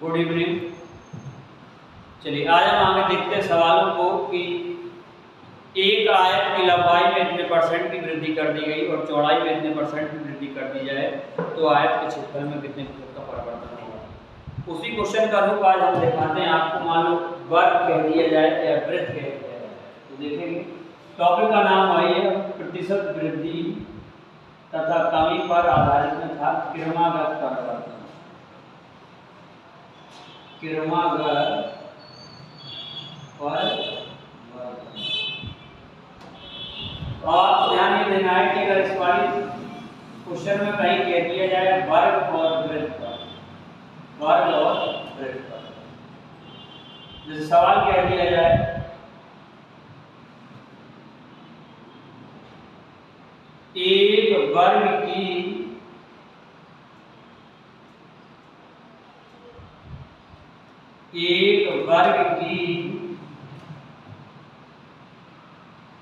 Good evening. चलिए आज हम आगे देखते हैं सवालों को कि एक आयत की लंबाई में इतने परसेंट की वृद्धि कर दी गई और चौड़ाई में इतने परसेंट की वृद्धि कर दी जाए तो आयत के क्षेत्रफल में कितने प्रतिशत का परिवर्तन होगा। उसी क्वेश्चन का रूप आज हम दिखाते हैं आपको। मान लो वर्ग कह दिया जाए या वृत्त कह दिया जाए तो देखेंगे टॉपिक का नाम वही है, प्रतिशत वृद्धि तथा कमी पर आधारित में था क्रमागत परिवर्तन। क्रमागत और ध्यान ये देना है कि अगर इस वाली क्वेश्चन में कहीं कह दिया जाए वर्ग और वृत्त पर, वर्ग और वृत्त पर, जैसे सवाल कह दिया जाए एक वर्ग की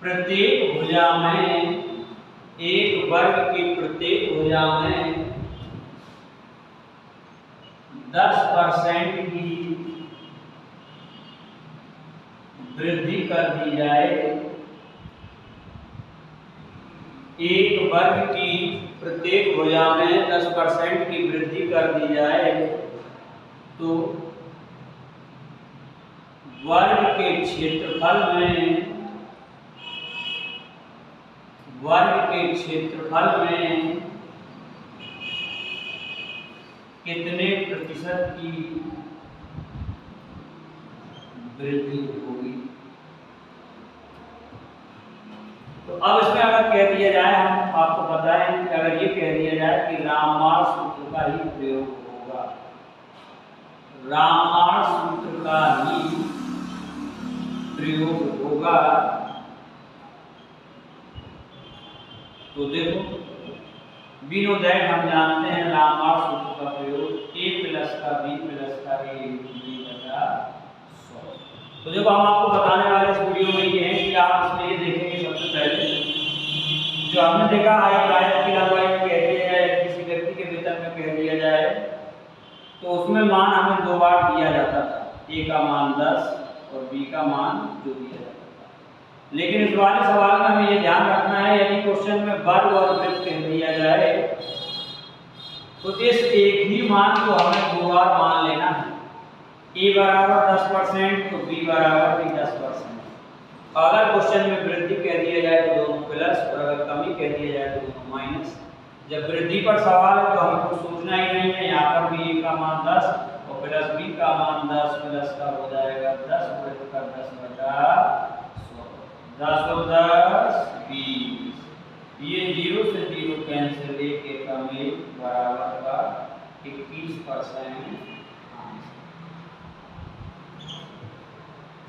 प्रत्येक भुजा में, एक वर्ग की प्रत्येक भुजा में 10% की वृद्धि कर दी जाए। एक वर्ग की प्रत्येक भुजा में 10% की वृद्धि कर दी जाए तो वर्ग के क्षेत्रफल में, कितने प्रतिशत की वृद्धि होगी। तो अब इसमें अगर कह दिया जाए, हम आपको बताएं कि अगर ये कह दिया जाए कि रामवार सूत्र का ही प्रयोग होगा, रामवार सूत्र का ही प्रयोग होगा, तो देखो बिनो दैट हम जानते हैं रामवार सूत्र का प्रयोग a प्लस का b प्लस का a b बटा 100। तो जब हम आपको बताने वाले इस वीडियो में ये है कि आप इसमें ये देखेंगे सबसे पहले जो हमने देखा आयत की लंबाई में कह दिया जाए, किसी व्यक्ति के वेतन में कह दिया जाए तो उसमें मान हमें दो बार दिया जाता था, a का मान 10 और b का मान जो दिया जाता था। लेकिन इस वाले सवाल में हमें ये ध्यान रखना है यदि क्वेश्चन में वर्ग और वृत्त कह दिया जाए तो इस एक ही मान को हमें दो बार मान लेना है। a बराबर 10% तो b बराबर भी 10%। अगर क्वेश्चन में वृद्धि कह दिया जाए तो दोनों प्लस और अगर कमी कह दिया जाए तो दोनों माइनस। जब वृद्धि पर सवाल है तो हमें कुछ सोचना ही नहीं है। यहाँ पर भी a का मान 10 और प्लस b का मान 10 प्लस का हो जाएगा 10 वृत्त का 10 बटा 10 और 10 20। ये 0 से 0 कैंसिल, एक का मेल बराबर का 21%।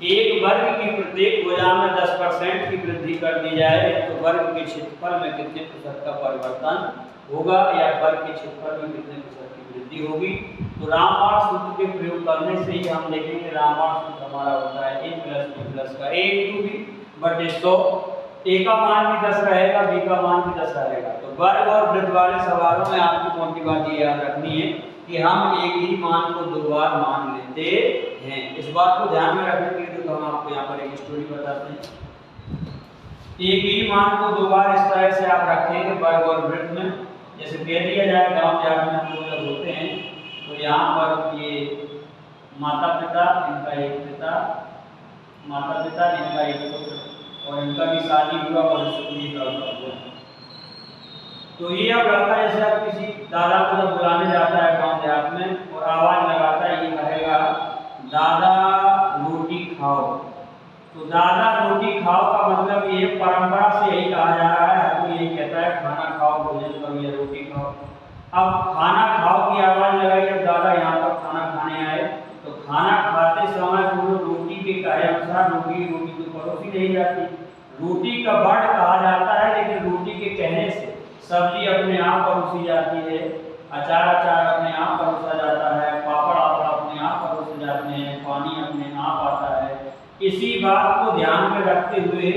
एक वर्ग की प्रत्येक भुजा में 10% की वृद्धि कर दी जाए तो वर्ग के क्षेत्रफल में कितने प्रतिशत का परिवर्तन होगा या वर्ग के क्षेत्रफल में कितने प्रतिशत की वृद्धि होगी। तो रामवार सूत्र के प्रयोग करने से ही हम देखेंगे रामवार सूत्र हमारा होता है a प्लस b प्लस का a इंटू b बटे 100। a का मान भी 10 रहेगा, b का मान भी 10 रहेगा। तो वर्ग और वृत्त वाले सवालों में आपको कौन सी बात ये याद रखनी है कि हम एक ही मान को दो बार मान लेते हैं। इस बात को ध्यान में रखने के लिए तो हम आपको यहाँ पर एक स्टोरी बताते हैं। एक ही मान को दो बार इस तरह से आप रखेंगे वर्ग और वृत्त में। जैसे कह दिया जाए गाँव देहात में हम लोग जब होते हैं तो यहाँ पर ये माता पिता, इनका एक पिता, माता पिता, इनका एक पुत्र और इनका भी शादी हुआ और इसका हुआ। तो ये अब लड़का जैसे अब किसी दादा को जब बुलाने जाता है गांव देहात में और आवाज लगाता है, ये कहेगा दादा रोटी खाओ। तो दादा रोटी खाओ का मतलब ये परंपरा से यही कहा जा रहा है, तो ये कहता है खाना खाओ, भोजन करो या रोटी खाओ। अब खाना खाओ की आवाज लगाई जब दादा यहाँ पर खाना खाने आए तो खाना खाते समय वो रोटी के कहे अनुसार रोटी तो परोसी नहीं जाती, रोटी का बड़ कहा जाता है, लेकिन रोटी के कहने से सब्जी अपने आप परोसी जाती है, अचार अपने आप परोसा जाता है, पापड़ अपने आप परोसे जाते हैं, पानी अपने आप आता है। इसी बात को ध्यान में रखते हुए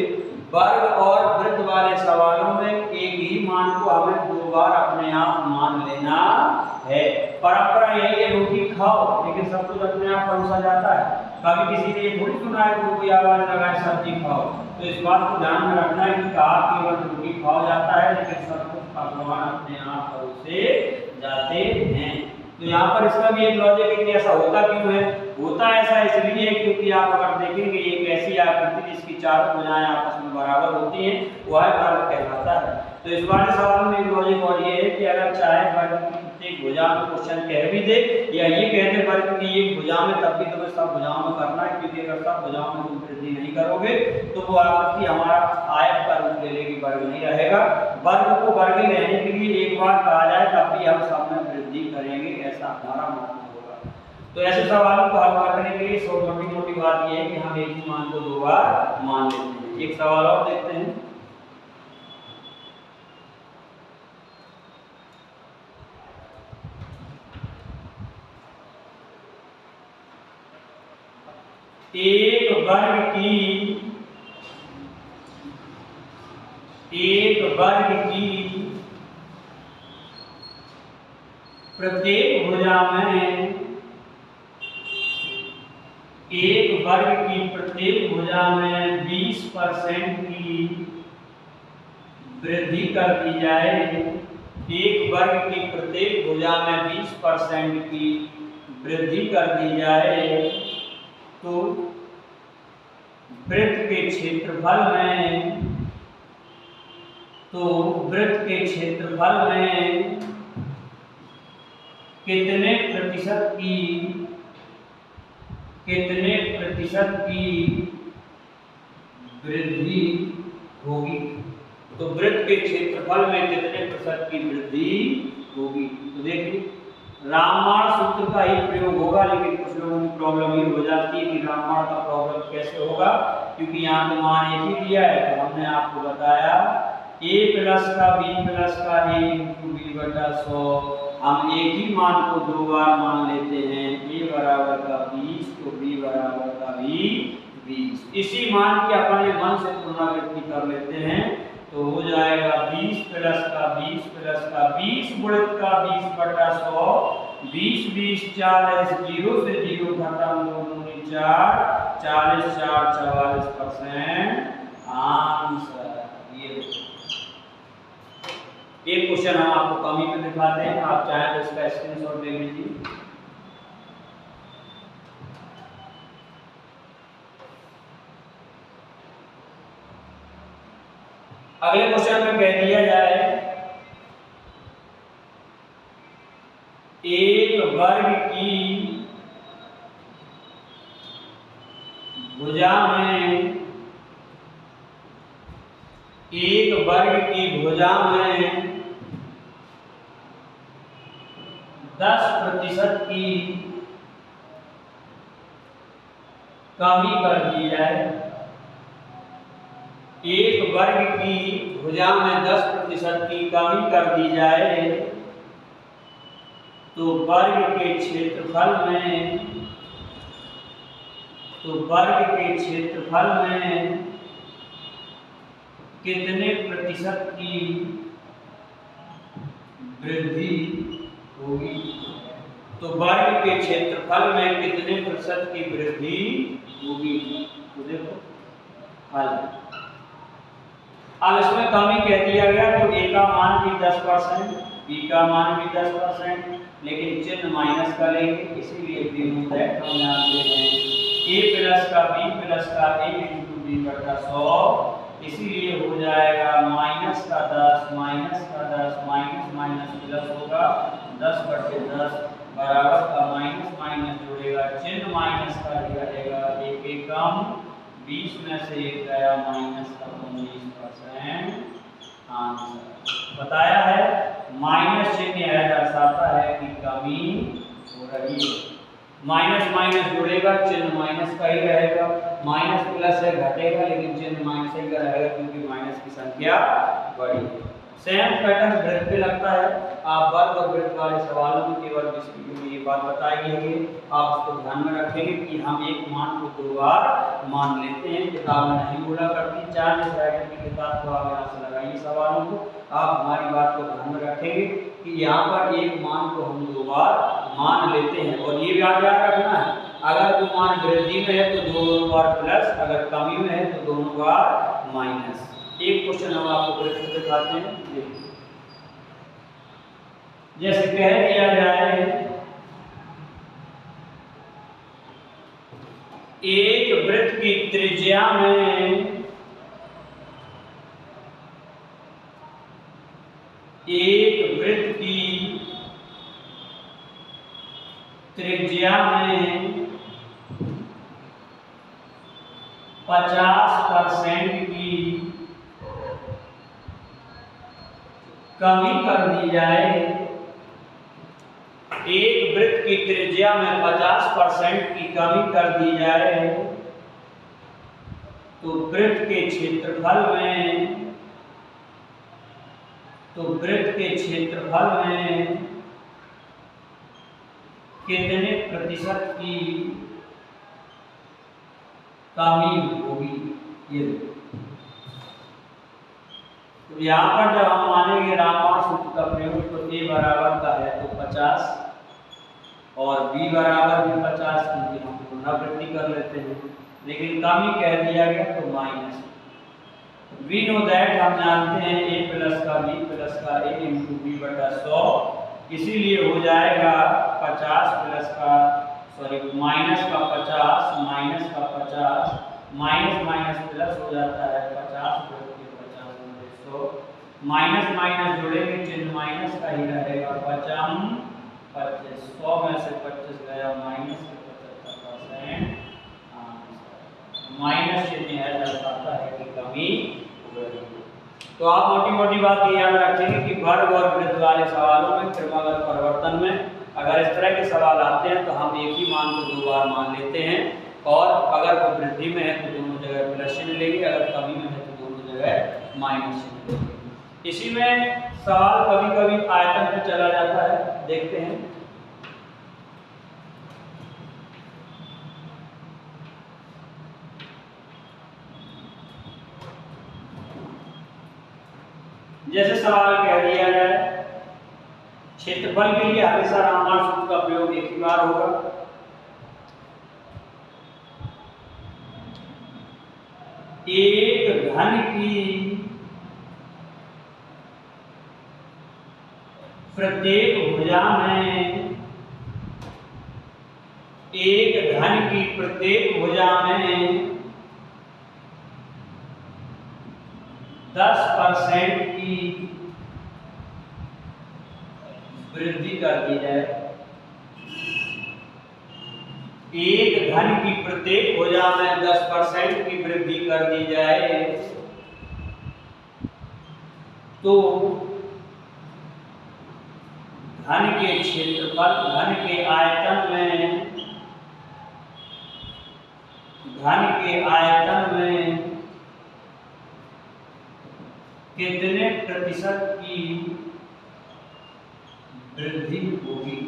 वर्ग और वृत्त वाले सवालों में एक ही मान को हमें दो बार अपने आप मान लेना है। परंपरा यही है रोटी खाओ, लेकिन सब कुछ अपने आप परोसा जाता है। कभी किसी ने ये थोड़ी सुना है कि कोई आवाज लगाए सब्जी खाओ। तो इस बात को ध्यान में रखना है कि कहा केवल रोटी खाओ जाता है, लेकिन सब कुछ भगवान अपने आप परोसे जाते हैं। तो यहाँ पर इसका भी एक लॉजिक है कि ऐसा होता क्यों है। होता ऐसा इसलिए क्योंकि आप अगर देखेंगे एक ऐसी आकृति जिसकी चारों भुजाएं आपस में बराबर होती हैं, वह वर्ग कहलाता है। तो इस वाले सवाल में एक लॉजिक और ये है कि अगर चाहे वर्ग की प्रत्येक भुजा में क्वेश्चन कह भी दे या ये कह दे वर्ग की एक भुजा में, तब भी तुम्हें सब भुजाओं में करना है, क्योंकि अगर सब भुजाओं में तुम वृद्धि नहीं करोगे तो वो आकृति हमारा आयत का रूप ले लेगी, वर्ग नहीं रहेगा। वर्ग को वर्ग ही रहने के लिए एक बार कहा जाए तब भी हम सब में वृद्धि करेंगे, ऐसा हमारा मानना होगा। तो ऐसे सवालों को हल करने के लिए छोटी मोटी बात यह है कि हम एक ही मान को दो बार मान लेते हैं। एक सवाल और देखते हैं। एक वर्ग की प्रत्येक भुजा में एक वर्ग की प्रत्येक भुजा में 20% की वृद्धि कर दी जाए। एक वर्ग की प्रत्येक भुजा में 20% की वृद्धि कर दी जाए तो वृत्त के क्षेत्रफल में कितने प्रतिशत की वृद्धि होगी। तो वृत्त के क्षेत्रफल में कितने प्रतिशत की वृद्धि होगी। तो देखिए रामबाण सूत्र का ही प्रयोग होगा, लेकिन कुछ लोगों की प्रॉब्लम ये हो जाती है कि रामबाण का प्रॉब्लम कैसे होगा, क्योंकि यहाँ पे मान एक ही दिया है। तो हमने आपको बताया a प्लस का b प्लस का a इंटू b बटा 100। हम एक ही मान को दो बार मान लेते हैं, a बराबर का 20 तो b बराबर का भी 20। इसी मान की अपने मन से पुनरावृत्ति कर लेते हैं तो हो जाएगा 20 प्लस का 20 प्लस का 20 गुणित का 20 बटा 100। 20 20 40, 0 से 0 खत्म, 2 दूनी 4, 40 4 44% आंसर। ये एक क्वेश्चन हम आपको कमी में दिखाते हैं, आप चाहें तो इसका स्क्रीनशॉट ले लीजिए। अगले क्वेश्चन में कह दिया जाए एक वर्ग की भुजा में 10% की कमी कर दी जाए। एक वर्ग की भुजा में 10% की कमी कर दी जाए तो वर्ग के क्षेत्रफल में कितने प्रतिशत की वृद्धि होगी। तो वर्ग के क्षेत्रफल में कितने प्रतिशत की वृद्धि होगी। तो देखो हल, अब इसमें कमी कह दिया गया तो a का मान भी 10%, b का मान भी 10%, लेकिन चिन्ह माइनस का लेंगे, इसीलिए हम जानते हैं a प्लस का b प्लस का a इंटू b बटा 100। इसीलिए हो जाएगा माइनस का 10 माइनस का 10 माइनस माइनस प्लस होगा 10 बटे 10 बराबर का माइनस माइनस जोड़ेगा, चिन्ह माइनस का ही रहेगा। एक एकम 20 में से एक गया माइनस का 19% आंसर। बताया है माइनस चिन्ह यह दर्शाता है कि कमी हो रही है। माइनस माइनस जोड़ेगा, चिन्ह माइनस का ही रहेगा। माइनस प्लस है घटेगा, लेकिन चिन्ह माइनस ही का रहेगा क्योंकि माइनस की संख्या बड़ी है। सेम पैटर्न वृत्त पे लगता है। आप वर्ग और वृत्त वाले सवालों में केवल इस वीडियो में ये बात बताई गई है, आप उसको ध्यान में रखेंगे कि हम एक मान को दो बार मान लेते हैं। किताब में नहीं बोला करती, चार्ल्स राइटर की किताब को आप यहाँ से लगाइए सवालों को, आप हमारी बात को ध्यान में रखेंगे। कि यहाँ पर एक मान को हम 2 बार मान लेते हैं। और ये भी याद रखना है, अगर कोई मान वृद्धि में है तो दोनों बार प्लस, अगर कमी में है तो दोनों बार माइनस। एक क्वेश्चन हम आपको करके दिखाते हैं, देखिए जैसे कह दिया जाए एक वृत्त की त्रिज्या में एक वृत्त की त्रिज्या में 50% की कमी कर दी जाए। एक वृत्त की त्रिज्या में 50% की कमी कर दी जाए तो वृत्त के क्षेत्रफल में कितने प्रतिशत की कमी होगी। ये तो यहाँ पर जब हम मानेंगे रामबाण सूत्र का प्रयोग तो a बराबर का है तो 50 और b बराबर भी 50, क्योंकि हम पुनरावृत्ति कर लेते हैं, लेकिन कमी कह दिया गया तो माइनस। वी नो दैट, हम जानते हैं a प्लस का b प्लस का a इंटू b बटा 100, इसीलिए हो जाएगा 50 प्लस का माइनस का 50 माइनस का 50 माइनस माइनस प्लस हो जाता है 50 प्लस के 50 100, माइनस माइनस जोड़ेंगे चिन्ह माइनस का ही रहेगा। 50 100 में से 25 गया माइनस के 75%, माइनस चिन्ह है दर्शाता है कि कमी हो रही है। तो आप मोटी मोटी बात ये याद रखेंगे कि वर्ग और वृत्त वाले सवालों में क्रमागत परिवर्तन में अगर इस तरह के सवाल आते हैं तो हम एक ही मान को 2 बार मान लेते हैं, और अगर वो वृद्धि में है तो दोनों जगह प्लस चिन्ह लेंगे, अगर कमी में है तो दोनों जगह माइनस चिन्ह लेंगे। इसी में सवाल कभी कभी आयतन पे चला जाता है, देखते हैं। जैसे सवाल कह दिया जाए क्षेत्रफल के लिए हमेशा रामबाण सूत्र का प्रयोग एक ही बार होगा। एक घन की प्रत्येक भुजा में 10% की वृद्धि कर दी जाए। एक घन की प्रत्येक भुजा में 10% की वृद्धि कर दी जाए तो घन के क्षेत्रफल, घन के आयतन में कितने प्रतिशत की वृद्धि होगी।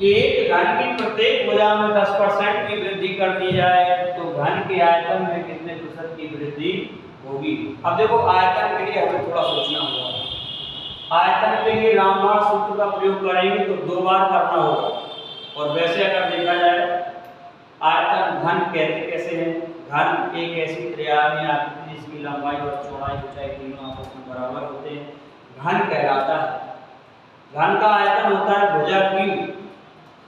एक घन की प्रत्येक भुजा में 10% की वृद्धि कर दी जाए तो घन के आयतन में कितने प्रतिशत की वृद्धि होगी। अब देखो आयतन के लिए हमें थोड़ा सोचना होगा। आयतन के लिए रामबाण सूत्र का प्रयोग करेंगे तो 2 बार करना होगा, और वैसे अगर देखा जाए आयतन घन कहते कैसे हैं, घन एक ऐसी त्रिआयामी आकृति जिसकी लंबाई और चौड़ाई ऊंचाई तीनों आपस में बराबर होते हैं, घन कहलाता है। घन का आयतन होता है भुजा की।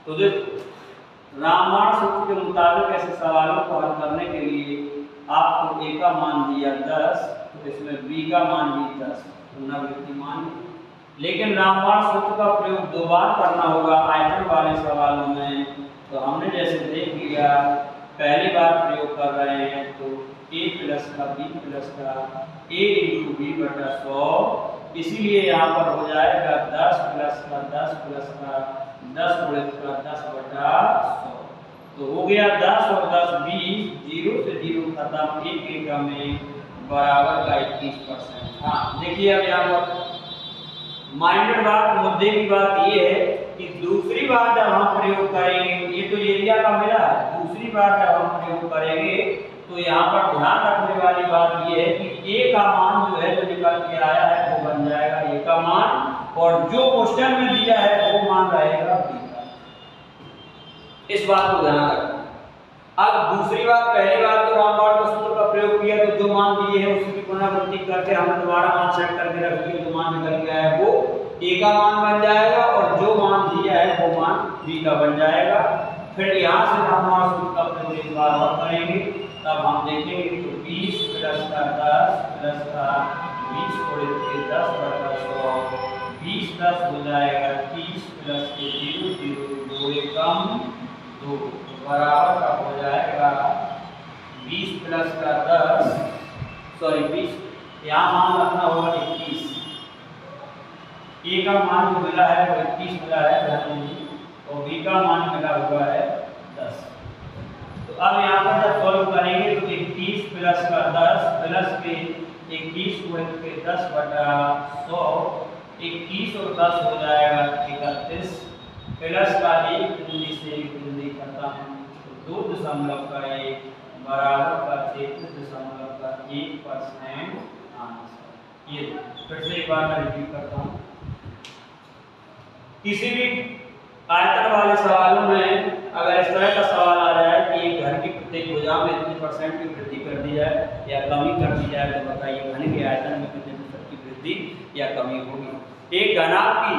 तो देखो रामबाण सूत्र के मुताबिक ऐसे सवालों को हल करने के लिए आपको a का मान दिया 10, तो इसमें b का मान भी 10, पुनरावृत्ति मान। लेकिन रामबाण सूत्र का प्रयोग 2 बार करना होगा आयतन वाले सवालों में। तो हमने जैसे देख लिया, पहली बार प्रयोग कर रहे हैं तो a प्लस का b प्लस का a इंटू b बटा 100, इसीलिए यहाँ पर हो जाएगा 10 प्लस का 10 प्लस का 10 गुणित का 10 बटा 100। तो हो गया 10 और 10 20, 0 से 0 खत्म, एक एकम में बराबर का 21%। हाँ देखिए, अब यहाँ पर माइनर बात, मुद्दे की बात ये है कि दूसरी बार जब हम प्रयोग करेंगे, ये तो एरिया का मिला है, दूसरी बार जब हम प्रयोग करेंगे तो यहाँ पर ध्यान रखने वाली बात ये है कि ए का मान जो है जो निकल के आया है वो बन जाएगा ए का मान, और जो क्वेश्चन में दिया है वो मान रहेगा बी का। इस बात को ध्यान रखना। अब दूसरी बात, पहली बात तो रामबाण का सूत्र का प्रयोग किया तो जो मान दिए हैं उसी की पुनरावृत्ति करके हमने दोबारा मान सेट करके रख दिया, जो मान निकल के आया वो ए का मान बन जाएगा और जो मान दिया है वो मान बी का बन जाएगा। फिर यहाँ से रामबाण सूत्र का प्रयोग एक बार और करेंगे, तब हम देखेंगे तो 20 प्लस का 10 प्लस का 20 गुणित के 10 बटा 100, 20 10 हो जाएगा 30 प्लस के 0 0 2 एकम 2 बराबर का हो जाएगा 20 प्लस का 10 सॉरी 20 यहाँ मान रखना होगा 21, ए का मान जो मिला है वो 21 मिला है ध्यान दीजिए, और बी का मान मिला हुआ है 10। तो अब यहाँ पर जब सॉल्व करेंगे तो 21 प्लस का 10 प्लस के 21 गुणित के 10 बटा 100, 21 और 10 हो जाएगा 31, प्लस का 1 बिंदी से 1 बिंदी खत्म, 2.1 बराबर का 33.1% आंसर। ये फिर से एक बार मैं रिपीट करता हूँ, किसी भी आयतन वाले सवालों में अगर इस तरह का सवाल आ जाए कि एक घर की प्रत्येक भुजा में इतने % की वृद्धि कर दी जाए या कमी कर दी जाए, तो बताइए घन के आयतन में कितने % की वृद्धि या कमी होगी। एक घनाभ की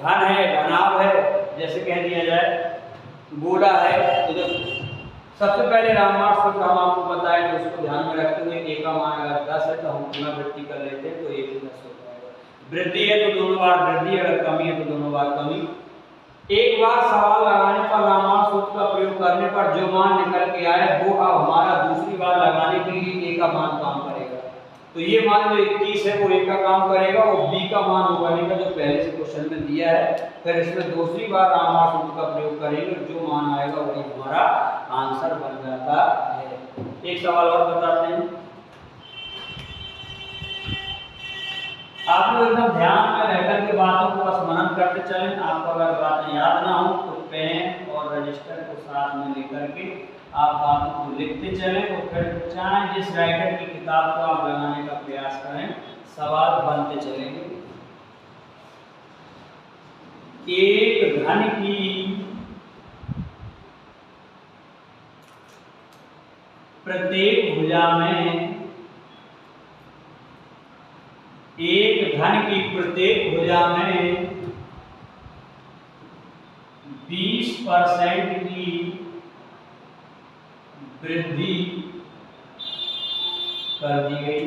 घन है, घनाभ है, जैसे कह दिया जाए गोला है, तो जब सबसे पहले रामबाण सूत्र हम आपको बताएं तो उसको ध्यान में रखते हुए ए का मान अगर 10 है तो हम पुनरावृत्ति कर लेते हैं तो ए भी 10 हो जाएगा। वृद्धि है तो दोनों बार वृद्धि, अगर कमी है तो दोनों बार कमी। एक बार सवाल लगाने पर रामबाण सूत्र का प्रयोग करने पर जो मान निकल के आए वो अब हमारा दूसरी बार लगाने के लिए ए का मान काम करेगा। तो ये मान जो 21 है वो ए का काम करेगा और बी का मान वो बनेगा जो पहले से क्वेश्चन में दिया है। फिर इसमें दूसरी बार रामबाण सूत्र का प्रयोग करेंगे, जो मान आएगा वही हमारा आंसर बन जाता है। एक सवाल और बताते हैं, आप लोग एकदम ध्यान में रहकर के बातों को बस मनन करते चलें। आपको अगर बातें याद ना हो तो पेन और रजिस्टर को साथ में लेकर के आप बातों को लिखते चलें, और फिर चाहे जिस राइटर की किताब को आप लगाने का प्रयास करें, सवाल बनते चलेंगे। एक घन की प्रत्येक भुजा में, एक घन की प्रत्येक भुजा में 20% की वृद्धि कर दी गई।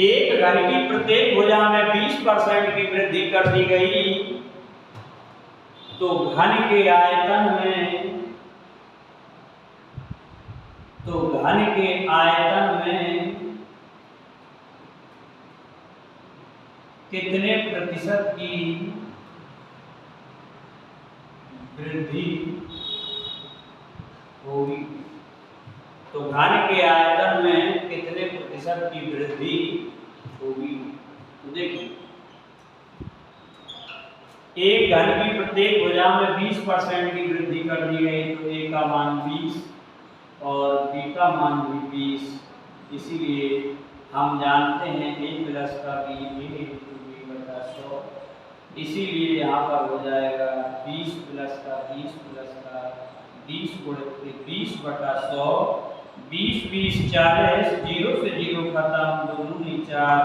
एक घन की प्रत्येक भुजा में 20% की वृद्धि कर दी गई, तो घन के आयतन में, तो घन के आयतन में कितने प्रतिशत की वृद्धि होगी। तो घन के आयतन में कितने प्रतिशत की वृद्धि होगी। तो देखिए एक घन की प्रत्येक भुजा में 20% की वृद्धि कर दी गई, तो ए का मान 20 और बी का मान भी 20, इसीलिए हम जानते हैं a प्लस का b a b बटा 100, इसीलिए यहाँ पर हो जाएगा 20 प्लस का 20 प्लस का 20 गुणित के 20 बटा 100, 20 20 40, 0 से 0 खत्म, 2 दूनी 4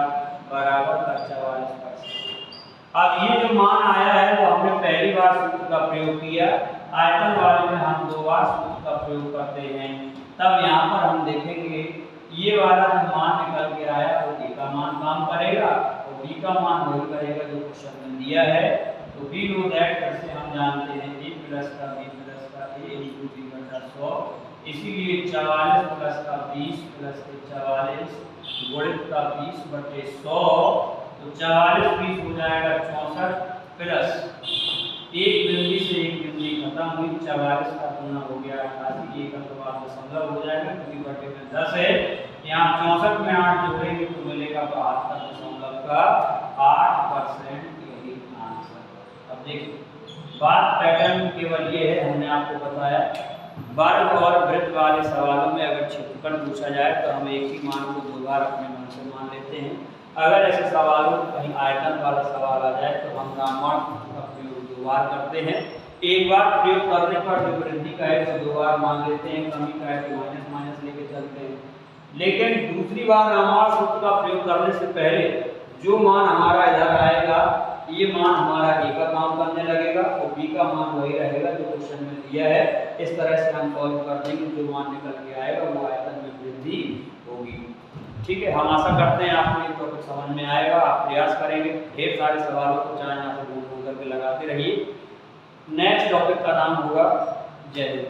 बराबर का 44%। अब ये जो मान आया है वो हमने पहली बार सूत्र का प्रयोग किया, आयतन वाले में हम 2 बार सूत्र का प्रयोग करते हैं। तब यहाँ पर हम देखेंगे ये वाला जो मान निकल के आया वो ए का मान काम करेगा और बी का मान वही करेगा जो क्वेश्चन में दिया है। तो वी नो दैट, फिर से हम जानते हैं a प्लस का b प्लस का a इंटू b बटा 100, इसीलिए 44 प्लस का 20 प्लस के 44 गुणित का 20 बटे 100, तो 44 20 हो जाएगा 64 प्लस एक बिंदी से एक बिंदी खत्म हुई, 44 का गुना हो गया 88, एक का बाद दशमलव हो जाएगा क्योंकि बटे में 10 है। यहाँ 64 में 8 जोड़ेंगे तो मिलेगा 72.8%, यही आंसर। अब देखिए बात पैटर्न केवल ये है, हमने आपको बताया वर्ग और वृत्त वाले सवालों में अगर क्षेत्रफल पूछा जाए तो हम एक ही मान को 2 बार अपने मन से मान लेते हैं। अगर ऐसे सवालों में कहीं आयतन वाला सवाल आ जाए तो हम रामबाण सूत्र का प्रयोग 2 बार करते हैं। एक बार प्रयोग करने पर जो वृद्धि का है तो 2 बार मान लेते हैं, कमी का है तो माइनस माइनस लेके चलते हैं। लेकिन दूसरी बार रामबाण सूत्र का प्रयोग करने से पहले जो मान हमारा इधर आएगा ये मान हमारा ए का काम करने लगेगा और बी का मान वही रहेगा जो क्वेश्चन में दिया है। इस तरह से हम सॉल्व कर देंगे, जो मान निकल के आएगा वो आयतन में वृद्धि होगी। ठीक है, हम आशा करते हैं आपको ये टॉपिक समझ में आएगा। आप प्रयास करेंगे, ढेर सारे सवालों को चाहे यहाँ से घूम घूम करके लगाते रहिए। नेक्स्ट टॉपिक का नाम होगा जय हिंद।